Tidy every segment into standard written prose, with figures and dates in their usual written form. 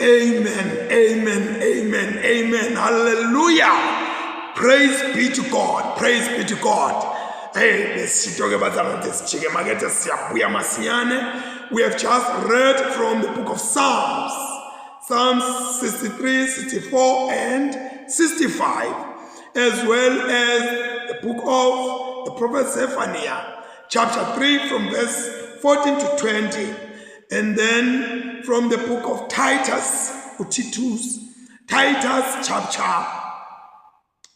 Amen, amen, amen, amen. Hallelujah. Praise be to God. Praise be to God. Hey, we have just read from the book of Psalms. Psalms 63, 64, and 65, as well as the book of the prophet Zephaniah, chapter 3 from verse 14 to 20, and then from the book of Titus, Titus chapter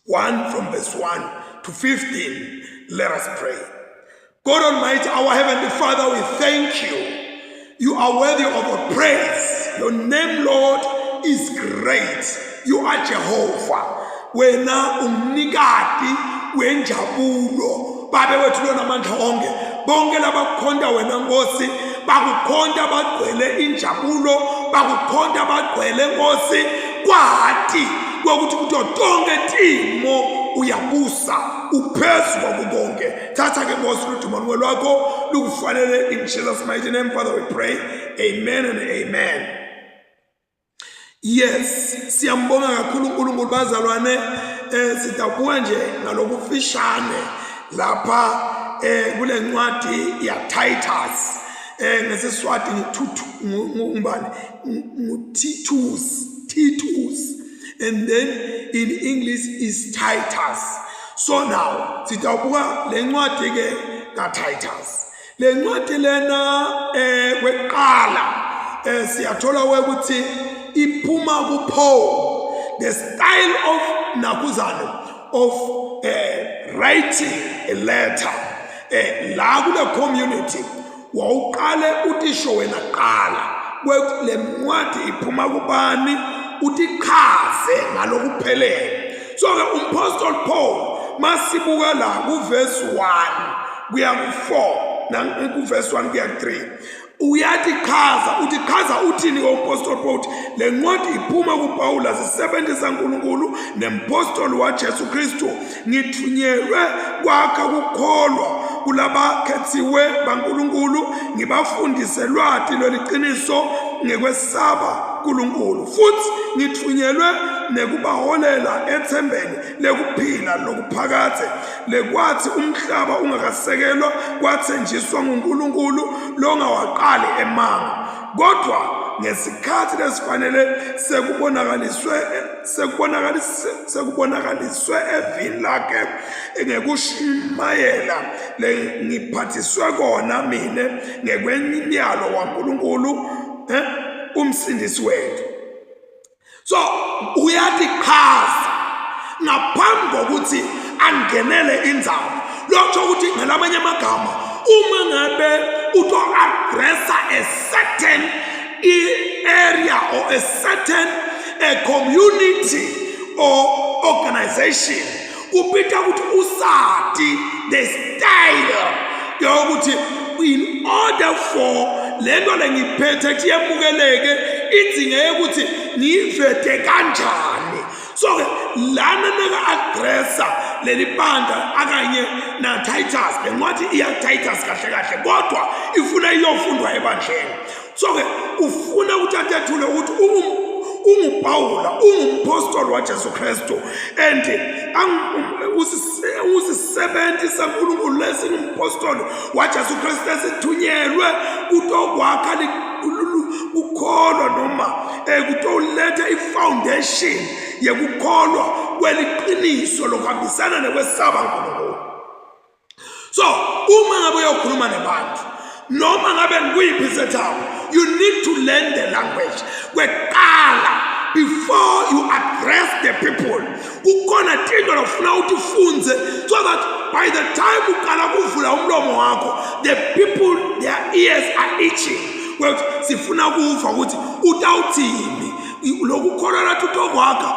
1 from verse 1 to 15. Let us pray. God Almighty, our Heavenly Father, we thank you. You are worthy of our praise. Your name, Lord, is great. You are Jehovah. Wena umnikati wenjabulo. Babe wethu lonamandla onke. Bonke labakukhonda wena Nkosi, bakukhonda bagcwele injabulo, bakukhonda bagcwele Nkosi, kwathi kokuthi kuthi tonke timo uyabusa uphezu kwakukonke. Thatha ke Nkosi ludumano lwakho lukufanele in Jesus mighty name. Father, we pray. Amen and amen. Yes, siyambonga kakhulu uNkulunkulu bazalwane. Sitabuka nje ngalokufishane lapha kule ncwadi ya Titus. Ngesiswati Titus, and then in English is Titus. So now sitabuka le ncwadi ke ka Titus. Le ncwadi lena kweqala siyathola ukuthi iphuma kuPaul, the style of nakuzana of writing a letter la kule community wawuqale utisho wena qala le ncwadi iphuma kubani utichaze ngalokuphelele. So ke uMapostle Paul masibuka la kuverse 1 kuya ku4 na kuverse 1 kuya 3 utichaza uthini uMapostle Paul. Le ncwadi iphuma kuPaul zisebenzi zaNkulunkulu nempostoli waJesu Kristu, ngithunyelwe kwakha ukukholwa kulabakhethiwe baNkulunkulu, ngibafundise lwati lweliqiniso ngekwesaba uNkulunkulu, futhi ngithunyelwe nekubaholela ethembeni lekuphila lokuphakathe lekwathi umhlaba ungakasekelwa kwathenjiswa nguNkulunkulu longawaqali emanga, kodwa ngesikhathi lesifanele sekubonakaliswe evini lakhe ngekushumayela ngiphathiswe kona mina ngekwenyalo waNkulunkulu umsindisi wethu. So uyatichaza ngaphambi kokuthi angenele indzaba. Lokho ukuthi ngelamanye amagama uma ngabe uto addressa a certain area or a certain community or organization, kupita ukuthi usati the style yokuthi in order for lento lengiphethe kuyemukeleke idzinge ukuthi ngivete kanjani. So lana naka addressa leli banda akanye na Titus, le ncwadi iya Titus kahle kahle kodwa ifuna iyofundwa ebandleni. So ufuna uthathethule ukuthi unguPaul, ungumpostoli waJesu Kristu, and usisebenzi saNkulunkulu lesingumpostoli waJesu Kristu esithunyelwe kutokwakha ukukholwa noma kutoletha ifoundation yekukholwa kweliqiniso lokuhambisana nekwesaba uNkulunkulu. So uma ngabe uyokhuluma nabantu noma ngabe ngikuyiphi setup, you need to learn the language kweqala before you address the people. Kukhona tinto lofuna utifunze so that by the time ukala kuvula umlomo wakho, the people, their ears are itching. Well, sifuna kuva ukuthi utawuthini, lokukholwa lathi utokwakha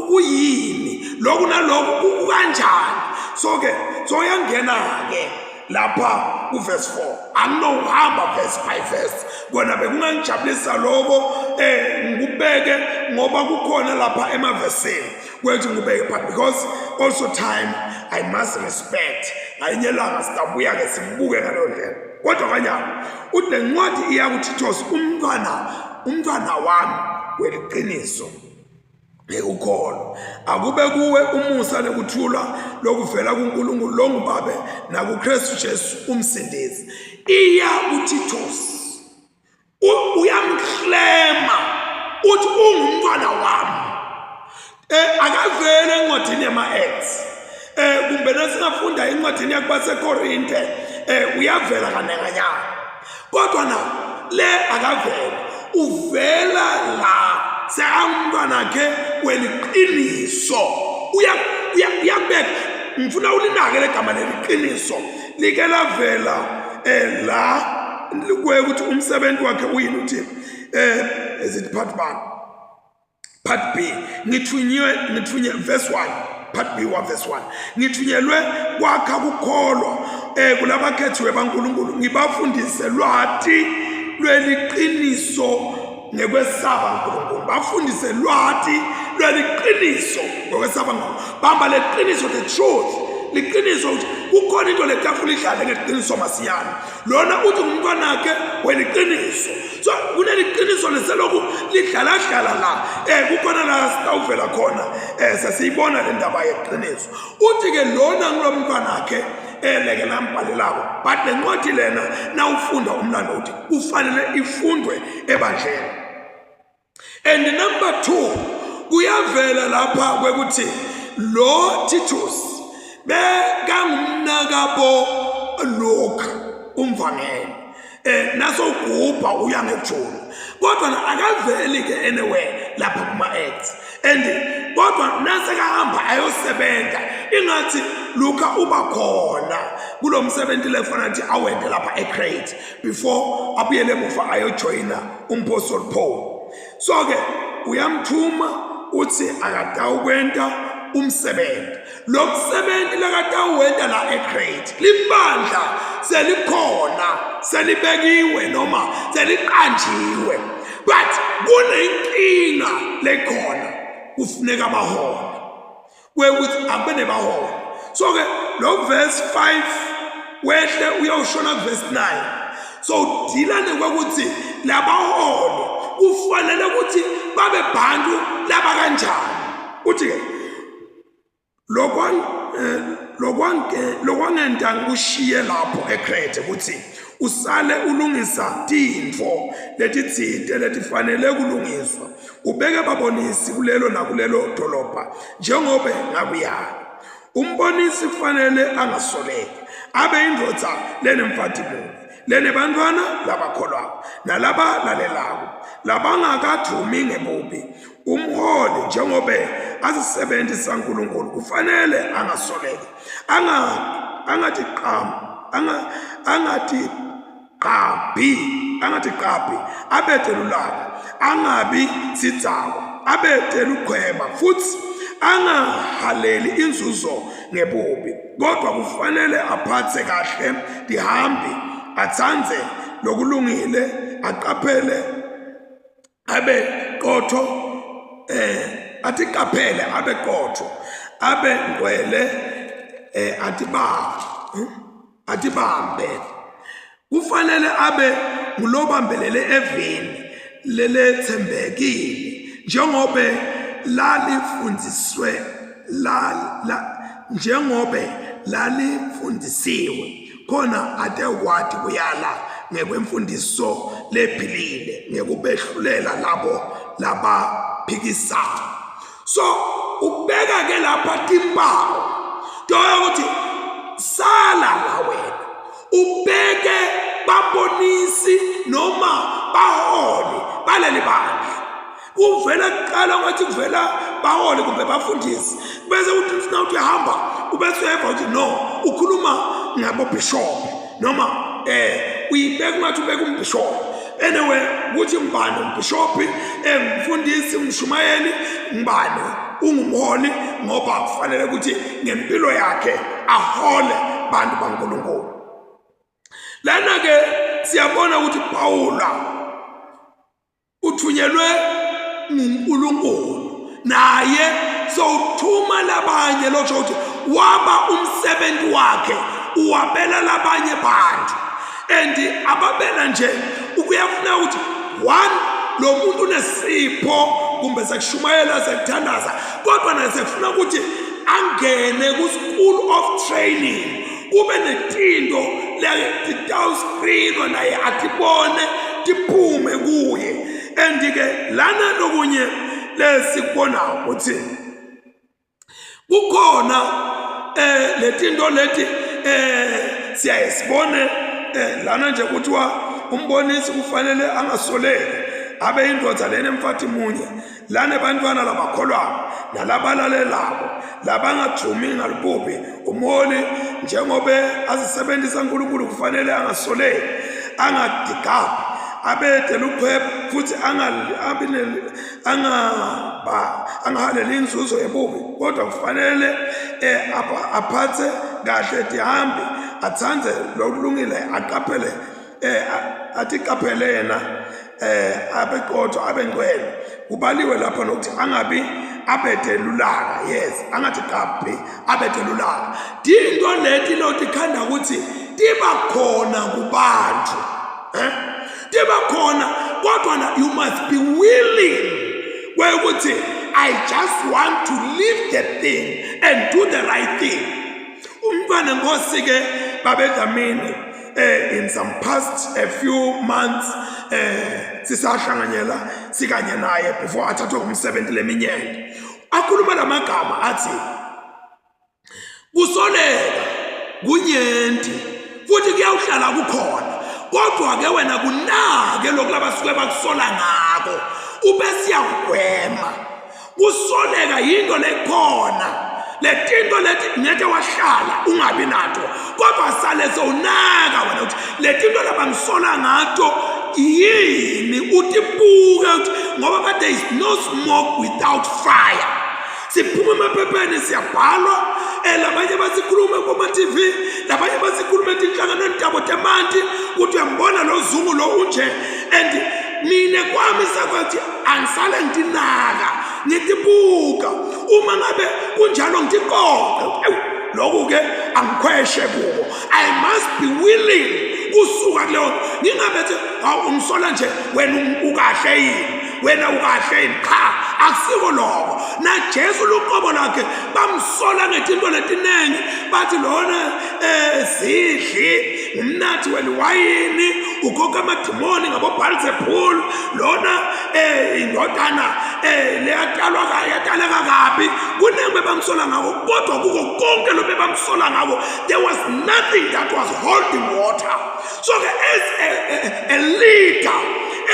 kuyini, lokhu nalokhu kanjani. So ke uyangena ke lapha kuverse 4. Anginohamba verse by verse. Kona bekungangijabulisa lokho ngikubeke ngoba kukhona lapha emaversini kwethu ngibeke, but because also time I must respect. Ayinyelanga sitabuya ke sibuke ngalondlela. Kodwa kanjani uthi le ncwadi iyakuthithoza umntwana umntwana wami weliqiniso ukholo akube kuwe umusa nekuthula lokuvela kuNkulunkulu longubabe nakuKristu Jesu umsindisi iya kuTitus uyamklema uthi ungumntwana wami akavele encwadini yama-Acts kumbe nasingafunda encwadini yakubaseKorinte uyavela kanenganyana kodwa na le akavela uvela la sekamntwana akhe weliqiniso uyabeka ngifuna ulinake legama leliqiniso like lavela la kuye ukuthi umsebenzi wakhe uyini uthi ezithi part B ngithunye verse 1 part B wa verse 1 ngithunyelwe kwakha kukholwa kulabakhethiwe baNkulunkulu ngibafundise lwathi lweliqiniso ngekwesaba uNkulunkulu bafundise lwathi lweliqiniso ngekwesaba uNkulunkulu bamba leqiniso the truth liqiniso ukuthi kukhona into letafula idlale ngeqiniso masiyana lona uthi umntwana wakhe weliqiniso so kuneliqiniso leseloku lidlala la kukhona la sitawuvela khona sesiyibona le ndaba yeqiniso uthi ke lona ngulomntwana wakhe leke lambhalelako but lencwadi lena nawufunda umlando uthi kufanele ifundwe ebandleni and number 2 kuyavela lapha kwekuthi lo Titus bekangumnakabo Luke umvangeli naso ugubha uya ngejoni kodwa akaveli ke anywhere lapha kuma-Acts and kodwa nasekahamba ayosebenza ingathi Luka uba khona kulo msebenzi lefana nje awende lapha eCrete before abuyele emuva ayojoyina umpostoli Paul so ke uyamthuma uthi akadawukwenta umsebenzi lo msebenzi lakadawuwenda la eCrete libandla selikhona selibekiwe noma seliqanjiwe but kunenkinga lekhona kufuneka bahona kwekuthi akube bahona so ke lo verse 5 wehle uyawushona ku verse 9 so dilane kwekuthi labaholi kufanele ukuthi babe bantu laba kanjani uthi ke lokwangenta kushiye lapho eCrete ukuthi usale ulungisa tintfo letitsite letifanele kulungiswa ubeke babonisi kulelo nakulelo dolobha njengobe ngakuyala umbonisi kufanele angasoleki abe indvodza lenemfati munye lenebantwana labakholwayo nalaba lalelayo labangakadumi ngebubi umholi njengobe azisebenzisa uNkulunkulu kufanele angasoleki angathi qabhi abetelulaka angabi sidzawo abetelukhweba futhi angahaleli inzuzo ngebubi kodwa kufanele aphathe kahle dihambi atsanze lokulungile aqaphele abe qotho atiqaphele abe qotho abe ngwele atibambe kufanele abe ngulobambelele evini lelethembekile njengobe lalifundisiwe khona ate wathi kuyala ngekwemfundiso lephilile ngekubehlulela labo labaphikisayo so ubeka ke lapha timpawu toya ukuthi sala la wena ubeke babonisi noma baholi baleli bandla uvela kuqala ngathi kuvela baholi kumbe bafundisi bese uthi na uyahamba ubese uyeva uthi no ukhuluma ngabo bishop noma uyibeka ngathi ubeka umbishop anyway kuthi ngibani umbishop ngumfundisi umshumayeli ngibani ungumholi ngoba kufanele ukuthi ngempilo yakhe ahole bantu baNkulunkulu lana ke siyabona ukuthi Pawula uthunyelwe nguNkulunkulu naye sothuma labanye lotsho ukuthi waba umsebenzi wakhe uwabela labanye bantu and ababela nje ukuyafuna ukuthi one lo muntu unesipho kumbe sekushumayela sekuthandaza kodwa naye sekufuna ukuthi angene ku school of training kube netinto letitawuskrinwa naye atibone tiphume kuye. And-ke lana lokunye lesikubonayo ukuthi kukhona letinto leti siyaye sibone lana nje kuthiwa umbonisi kufanele angasoleki abe indoda lena emfathi munye lana abantwana labakholwayo nalabalalelabo labangajumi ngalubhubhi umholi njengoba azisebenzisa uNkulunkulu kufanele angasoleki angadigabi abede luphepha futhi angahaleli inzuzo yebubi kodwa kufanele aphathe kahle tihambi athanze lokulungile aqaphele atiqaphele yena abeqotho abengcwele kubaliwe lapha nokuthi angabi abedelulaka. Yes, angathi qaphi abedelulaka. Dinto leti lotikhanda ukuthi tiba khona kubantu tiba khona kodwa you must be willing where ukuthi I just want to leave the thing and do the right thing. Umntwana Nkosi ke babedlamini in some past a few months sisahlanganyela sikanye naye before athathwe kumsebenzi leminyaka akhuluma lamagama athi kusoleka kunyenti futhi kuyawuhlala kukhona kodwa ke wena kunake lokulabasuke bakusola ngako ube siyagwema kusoleka yinto lekhona letinto leti ngeke wahlala ungabi nato kodwa sale sowunaka wena uthi letinto labangisola ngato yini utibuke ngoba there is no smoke without fire. Siphuma emaphepheni siyabhalwa labanye basikhuluma kuma-TV labanye basikhuluma etinhlanganweni tabo temanti ukuthi uyambona lo zungu lo unje and mina kwami sakwathi angisale ngitinaka ngitibuka uma ngabe kunjalo ngitiqoqe lokhu-ke angikhweshe kubo. I must be willing kusuka kuleyo ngingabethi ungisola nje wena ukahle yini wena ukahle yini cha akusiko lokho na Jesu luqobo lakhe bamsola ngezinto letiningi bathi lona sidli umnathi weliwayini ukhokha amadimoni ngabo Beelzebul lona indodana leyatalwa yataleka kabi kuningi bebamsola ngako kodwa kuko konke lo bebamsola ngako there was nothing that was holding water. So as a leader,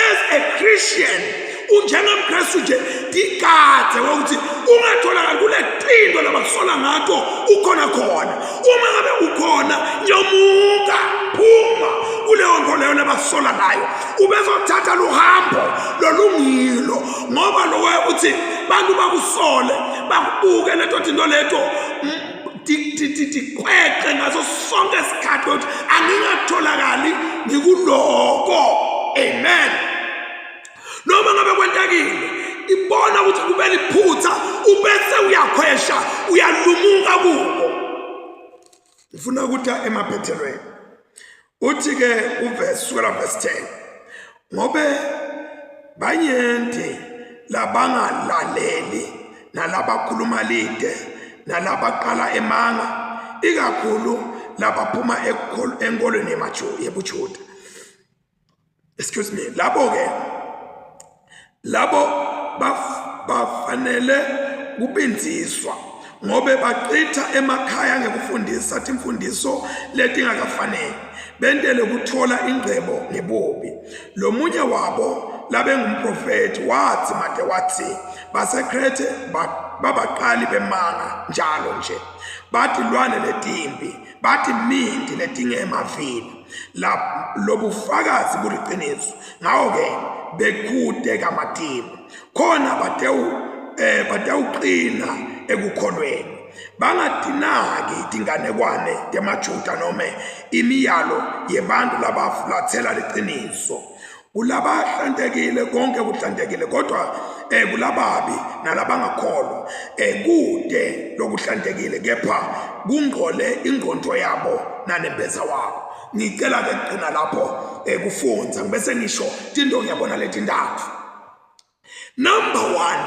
as a Christian, unjengamkristu nje dikade ukuthi ungatholakala kule tinto labakusola ngato ukhona khona. Uma ngabe ukhona nyomuka phuma kuleyo nto leyo labakusola ngayo ubezothatha luhambo lolungilo ngoba lo ukuthi bantu bakusole bakubuke leto tinto leto tikwekhe ngaso sonke isikhathi ukuthi angingatholakali ngikuloko. Amen. Noma ngabe kwentekile ibona ukuthi kube liphutha ubese uyakhwesha uyalumuka kubo. Ngifuna ukuthi emaphethelweni uthi ke uverse 10 ngobe banyenti labangalaleli nalabakhuluma lide nalabaqala emanga ikakhulu labaphuma enkolweni yebujuda. Excuse me, labo ke labo bafanele kubinziswa ngobe baqitha emakhaya ngekufundisa imfundiso letingakafanele bendele kuthola ingcebo ngebubi. Lo munye wabo labe ngumprofeti wathi made wathi baseKrethe babaqali bemanga njalo nje bathi lwane letimpi bathi mindi letingemavili lobufakazi buliqiniso ngawo ke bekude kamatini khona batewuqina ekukholweni bangadinaki itinganekwane temajuda noma imiyalo yebantu labafulathela liqiniso. Kulabahlantekile konke kuhlantekile kodwa kulababi nalabangakholwa kude lokuhlantekile kepha kungqole ingqondo yabo nanembeza wabo. Ngicela ke qina lapho kufunza bese ngisho into ngiyabona leti ndathu Number 1,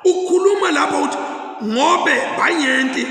ukhuluma lapha uthi ngobe banyenti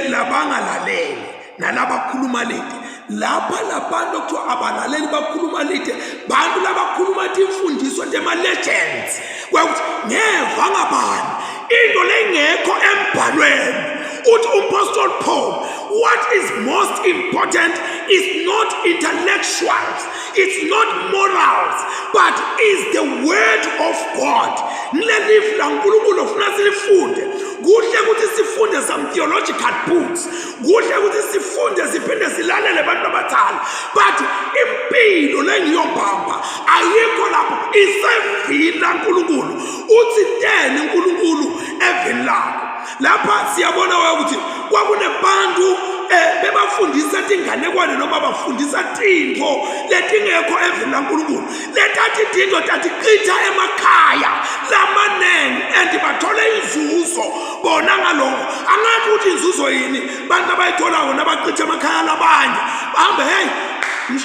labangalaleli nalabakhuluma leti. Lapha labantu kuthiwa abalaleli bakhuluma leti, bantu labakhuluma imfundiso tema-legends, kwekuthi ngeva ngabani into lengekho embhalweni. Uthi uMapostle Paul, what is most important is not intellectuals, it's not morals, but is the word of God. Ngilelifu la uNkulunkulu ufuna silifunde. Kuhle ukuthi sifunde some theological books, kuhle ukuthi sifunde siphinde silalele abantu abadala, but impilo lengiyombamba ayikho lapho, isevila uNkulunkulu. Uthi tena uNkulunkulu evini lakho. Lapha siyabona ukuthi kwakunebantu bebafundisa tinganekwane noma bafundisa tinto letingekho evini laNkulunkulu, letathi tinto tatichitha emakhaya lamanengi and bathole inzuzo bona ngaloko. Angathi ukuthi inzuzo yini bantu abayitholayo nabachitha emakhaya labanye, bahambe hey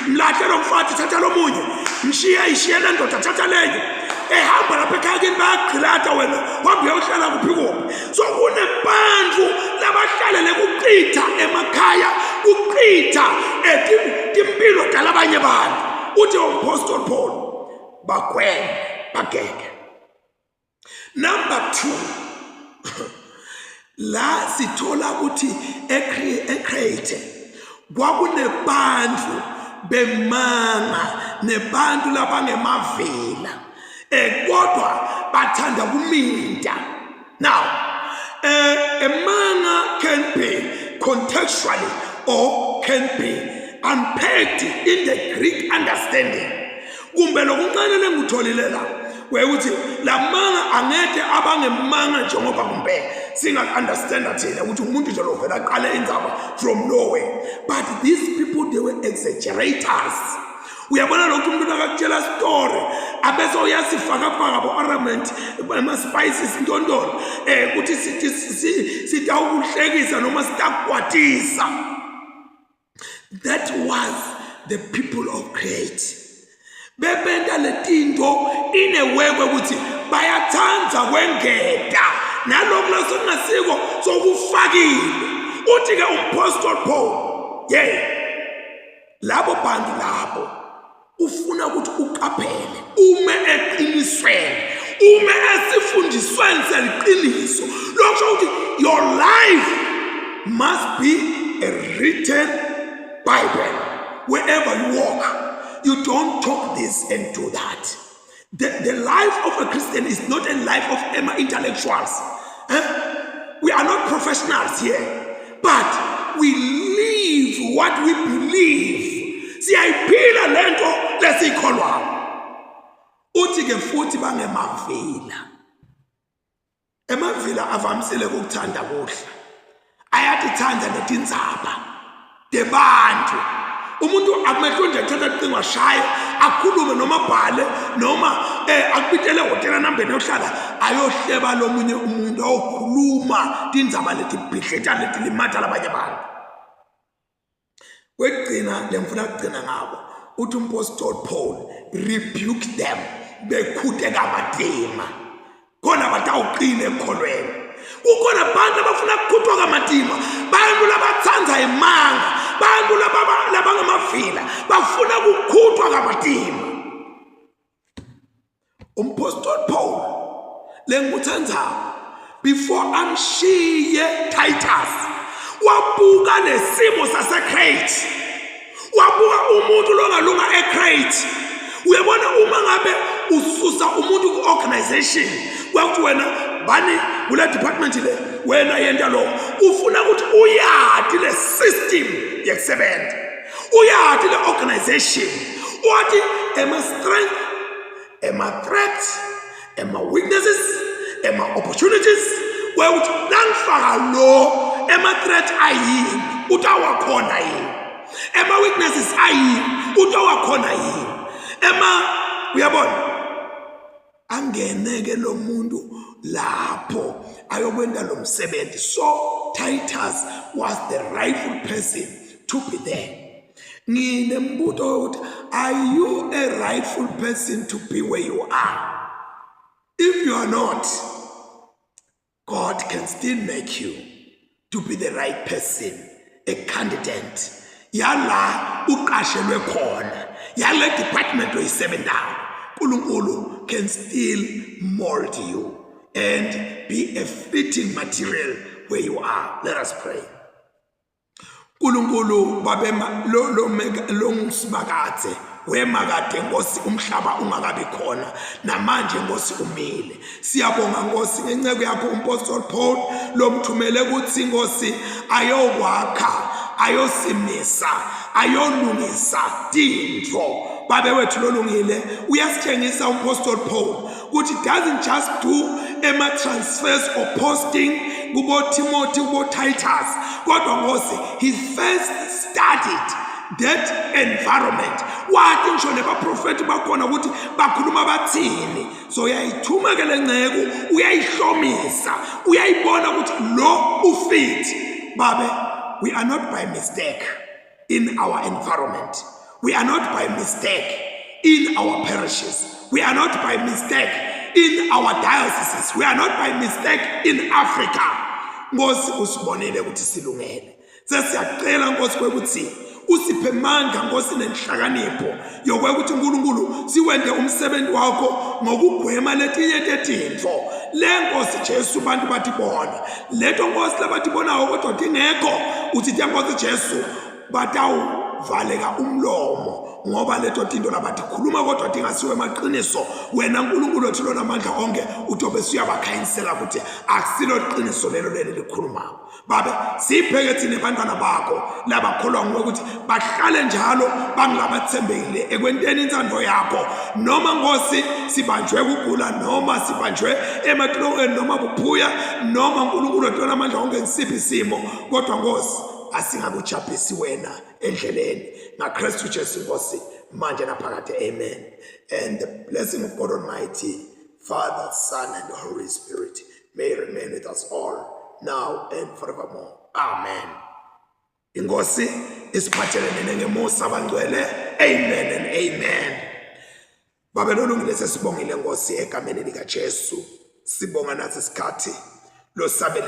mlahle lo mfathi thatha lo munye, mshiye le ndoda thatha lenye, ehamba lapha ekhaya kini bayagqilata wena wabuye uhlala kuphi kuphi. So kunebantu labahlalele kuchitha emakhaya, kuchitha timpilo talabanye bantu. Uthi uApostle Paul bagweme bageke. Number 2, la sithola ukuthi eCrete kwakunebantu bemanga nebantu labangemavila, kodwa bathanda kuminta. Now, a manga can be contextually or can be unpacked in the Greek understanding. Kumbe lokuncane lengutholile la wekuthi la manga angeke abangemanga njengoba kumbe singa-understanda thina ukuthi umuntu nje lovela aqale indzaba from nowhere. But these people, they were exaggerators. Uyabona lokhu umuntu akakutshela story abese uyasifaka bo-ornament ama-spices intondolo ukuthi sitawukuhlekisa noma sitakwatisa. That was the people of Crete. Bebenta letinto in a way ukuthi bayathanda kwengeta nalokho lasokungasiko sokufakile. Uthi-ke uMapostle Paul, labo bantu labo ufuna ukuthi uqaphele ume eqinisweni, ume esifundisweni seliqiniso. Lokho ukuthi your life must be a written Bible. Wherever you walk, you don't talk this and do that. The life of a Christian is not a life of intellectuals. We are not professionals here, but we live what we believe. Siyayiphila lento lesikholwayo. Uthi-ke futhi bangemavila. Emavila avamisile ukuthanda kuhle, ayatithanda netindzaba debantu. Umuntu akumele nje ethatha icingo ashaya akhulume noma abhale noma akubitele hotela nambeni yohlala ayohleba lomunye umuntu okhuluma tindzaba leti bhidleta leti limatha labanye abantu. Wegcina lemfuna kugcina ngabo uthi uMapostle Paul rebuke them, bekhute kamadima khona batawuqina ekholweni. Kukhona abantu abafuna ukukhuthwa kamadima, bantu labathanda imanga, bantu labangamavila bafuna ukukhuthwa kamadima. uMapostle Paul lenguthandayo before amshiye Titus wabuka nesimo saseCrete, wabuka umuntu longalunga eCrete. Uyabona uma ngabe ususa umuntu ku-organization kwakuthi wena bani kule department le wena yenta lo, ufuna ukuthi uyati le system yekusebenza, uyati le organization, uyathi ema-strength, ema-threats, ema-weaknesses, ema-opportunities, kwekuthi nangifaka lo ema-threat ayini utawakhona yini, ema-weaknesses ayini utawakhona yini, uyabona angeneke lo muntu lapho ayokwenda lo msebenzi. So Titus was the rightful person to be there. Nginembuto ukuthi, are you a rightful person to be where you are? If you are not, God can still make you to be the right person, a candidate. Yala uqashelwe khona, yala department oyisebenzayo. uNkulunkulu can still mold you and be a fitting material where you are. Let us pray. uNkulunkulu babe lo ngusibakathe wemakade Nkosi umhlaba ungakabi khona namanje Nkosi umile. Siyabonga Nkosi ngenceke yakho uMpostoli Paul lomthumele ukuthi Nkosi ayokwakha ayosimisa ayolungisa tintfo. Babe wethu lolungile uyasitshengisa uMpostoli Paul ukuthi it doesn't just do ema transfers or posting kubo Timothy kubo Titus, kodwa Nkosi he first studied that environment. Wathi ngisho nebaprofeti bakhona ukuthi bakhuluma bathini, so uyayithuma ke lenceke uyayihlomisa uyayibona ukuthi lo ufit. Babe, we are not by mistake in our environment. We are not by mistake in our parishes. We are not by mistake in our dioceses. We are not by mistake in Africa. Nkosi usibonile ukuthi silungele. Sesiyacela Nkosi ukuthi usiphe amandla Nkosi nenhlakanipho yokuthi uNkulunkulu siwende umsebenzi wakho ngokugwema letinye tetintfo. Le Nkosi Jesu bantu bathi bona leto Nkosi labathi bonawo kodwa dingekho uthi Nkosi Jesu batawuvaleka umlomo ngoba leto tinto labathi khuluma kodwa dingasiwe emaqiniso. Wena uNkulunkulu wethu lona amandla onke utobe siyabakhanyisela ukuthi akusilo iqiniso lelo likhulumayo. Babe sipheke thina bantwana bakho labakholwa ngokuthi bahlale njalo bangilabathembekile ekwenteni intsandvo yakho, noma Nkosi sibanjwe kugula noma sibanjwe emahlokweni noma buphuya noma uNkulunkulu wethu lona amandla onke ngisiphi isimo, kodwa Nkosi asingakujabhisi wena endleleni ngaKristu Jesu Nkosi manje naphakade. Amen. And the blessing of God Almighty, Father, Son, and the Holy Spirit may remain with us all now and forevermore. Amen. Inkosi isiphathelene ngemusa abangcwele. Amen and amen. Babe lolungile sesibongile Nkosi egameni lika Jesu. Sibonga nathi isikhathi lo sabele